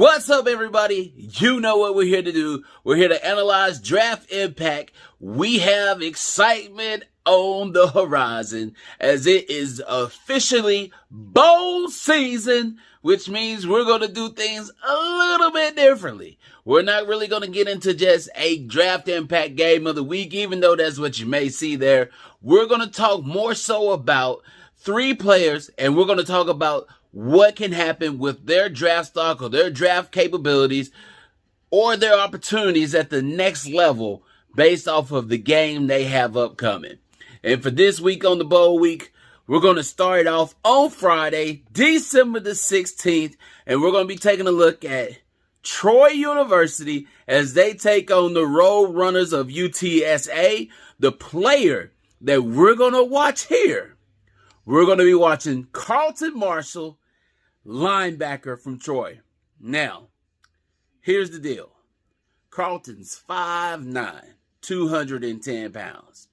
What's up, everybody? You know what we're here to do. We're here to analyze draft impact. We have excitement on the horizon as it is officially bowl season, which means we're going to do things a little bit differently. We're not really going to get into just a draft impact game of the week, even though that's what you may see there. We're going to talk more so about three players, and we're going to talk about what can happen with their draft stock or their draft capabilities or their opportunities at the next level based off of the game they have upcoming. And for this week on the Bowl Week, we're going to start off on Friday, December the 16th, and we're going to be taking a look at Troy University as they take on the Road Runners of UTSA. The player that we're going to watch here, we're going to be watching Carlton Martial, linebacker from Troy. Now, here's the deal. Carlton's 5'9", 210 pounds.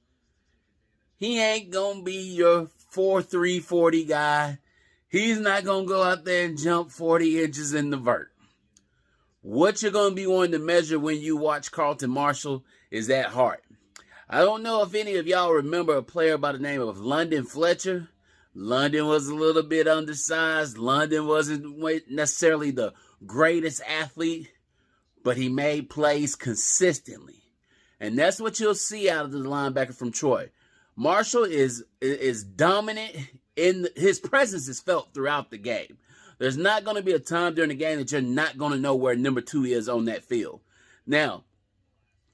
He ain't going to be your 4'3", 40 guy. He's not going to go out there and jump 40 inches in the vert. What you're going to be wanting to measure when you watch Carlton Martial is that heart. I don't know if any of y'all remember a player by the name of London Fletcher. London was a little bit undersized. London wasn't necessarily the greatest athlete, but he made plays consistently. And that's what you'll see out of the linebacker from Troy. Marshall is dominant. His presence is felt throughout the game. There's not going to be a time during the game that you're not going to know where number 2 is on that field. Now,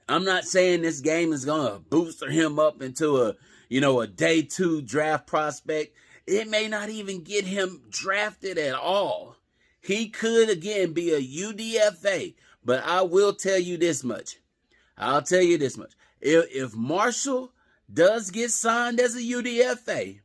I'm not saying this game is going to boost him up into a day 2 draft prospect. It may not even get him drafted at all. He could, again, be a UDFA. But I will tell you this much. If Marshall does get signed as a UDFA,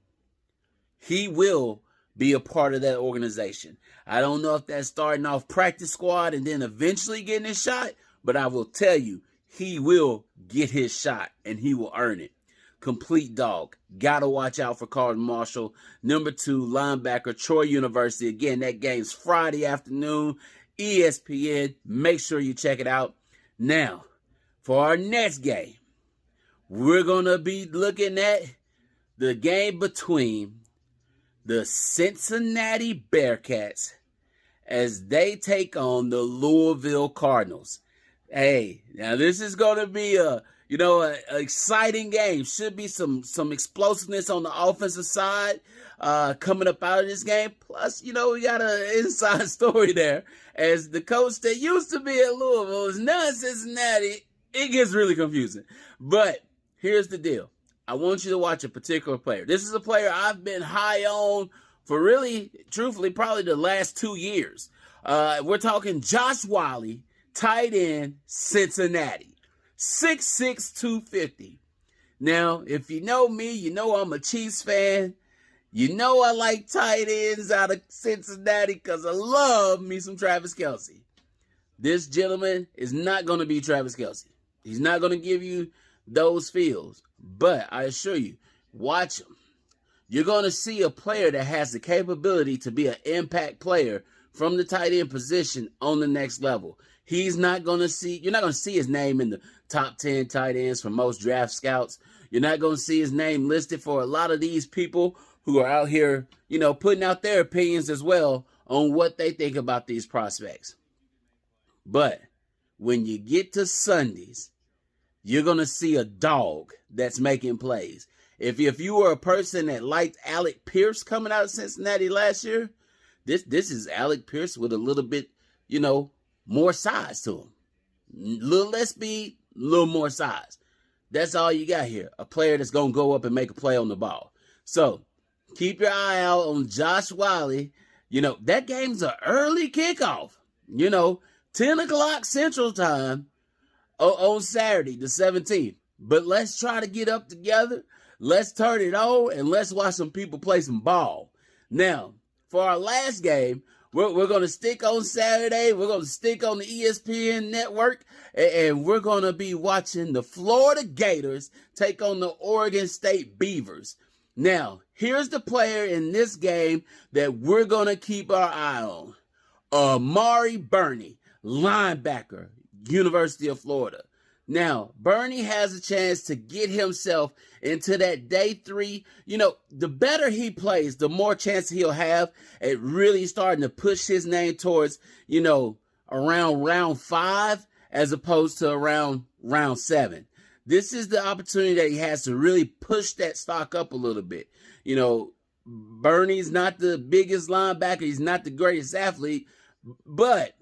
he will be a part of that organization. I don't know if that's starting off practice squad and then eventually getting his shot, but I will tell you, he will get his shot and he will earn it. Complete dog. Gotta watch out for Carlton Martial. Number 2, linebacker, Troy University. Again, that game's Friday afternoon, ESPN. Make sure you check it out. Now, for our next game, we're going to be looking at the game between the Cincinnati Bearcats as they take on the Louisville Cardinals. Hey, now this is going to be an exciting game. Should be some explosiveness on the offensive side coming up out of this game. Plus, we got an inside story there. As the coach that used to be at Louisville is now in Cincinnati, it gets really confusing. But here's the deal. I want you to watch a particular player. This is a player I've been high on for really, truthfully, probably the last 2 years. We're talking Josh Whyle, tight end, Cincinnati. 6'6", 250. Now, if you know me, you know I'm a Chiefs fan. You know I like tight ends out of Cincinnati because I love me some Travis Kelce. This gentleman is not going to be Travis Kelce. He's not going to give you those feels. But I assure you, watch him. You're going to see a player that has the capability to be an impact player from the tight end position on the next level. You're not going to see his name in the top 10 tight ends for most draft scouts. You're not going to see his name listed for a lot of these people who are out here, putting out their opinions as well on what they think about these prospects. But when you get to Sundays, you're going to see a dog that's making plays. If you were a person that liked Alec Pierce coming out of Cincinnati last year, this is Alec Pierce with a little bit, more size to him. A little less speed, a little more size. That's all you got here. A player that's going to go up and make a play on the ball. So keep your eye out on Josh Whyle. That game's an early kickoff. 10 o'clock Central Time on Saturday, the 17th. But let's try to get up together. Let's turn it on and let's watch some people play some ball. Now, for our last game, we're going to stick on Saturday. We're going to stick on the ESPN network. And we're going to be watching the Florida Gators take on the Oregon State Beavers. Now, here's the player in this game that we're going to keep our eye on. Amari Burney, linebacker, University of Florida. Now, Burney has a chance to get himself into that day 3. You know, the better he plays, the more chance he'll have at really starting to push his name towards, you know, around round 5 as opposed to around round 7. This is the opportunity that he has to really push that stock up a little bit. You know, Burney's not the biggest linebacker. He's not the greatest athlete, but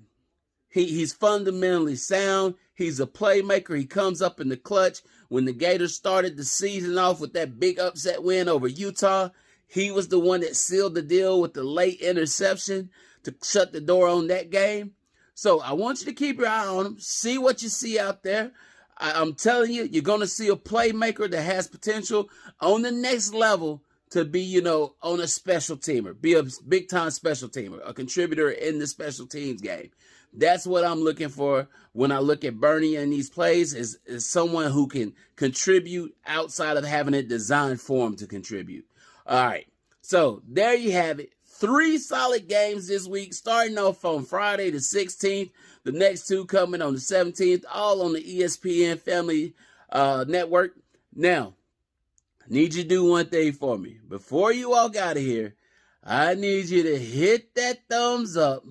he's fundamentally sound. He's a playmaker. He comes up in the clutch. When the Gators started the season off with that big upset win over Utah, he was the one that sealed the deal with the late interception to shut the door on that game. So I want you to keep your eye on him. See what you see out there. I'm telling you, you're going to see a playmaker that has potential on the next level to be, you know, on a special teamer, be a big-time special teamer, a contributor in the special teams game. That's what I'm looking for when I look at Burney in these plays is someone who can contribute outside of having it designed for him to contribute. All right, so there you have it. 3 solid games this week, starting off on Friday the 16th. The next 2 coming on the 17th, all on the ESPN Family Network. Now, I need you to do one thing for me. Before you walk out of here, I need you to hit that thumbs up.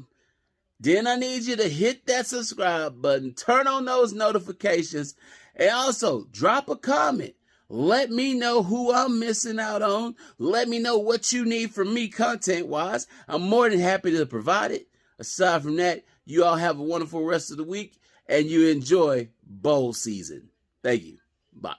Then I need you to hit that subscribe button, turn on those notifications, and also drop a comment. Let me know who I'm missing out on. Let me know what you need from me content-wise. I'm more than happy to provide it. Aside from that, you all have a wonderful rest of the week, and you enjoy bowl season. Thank you. Bye.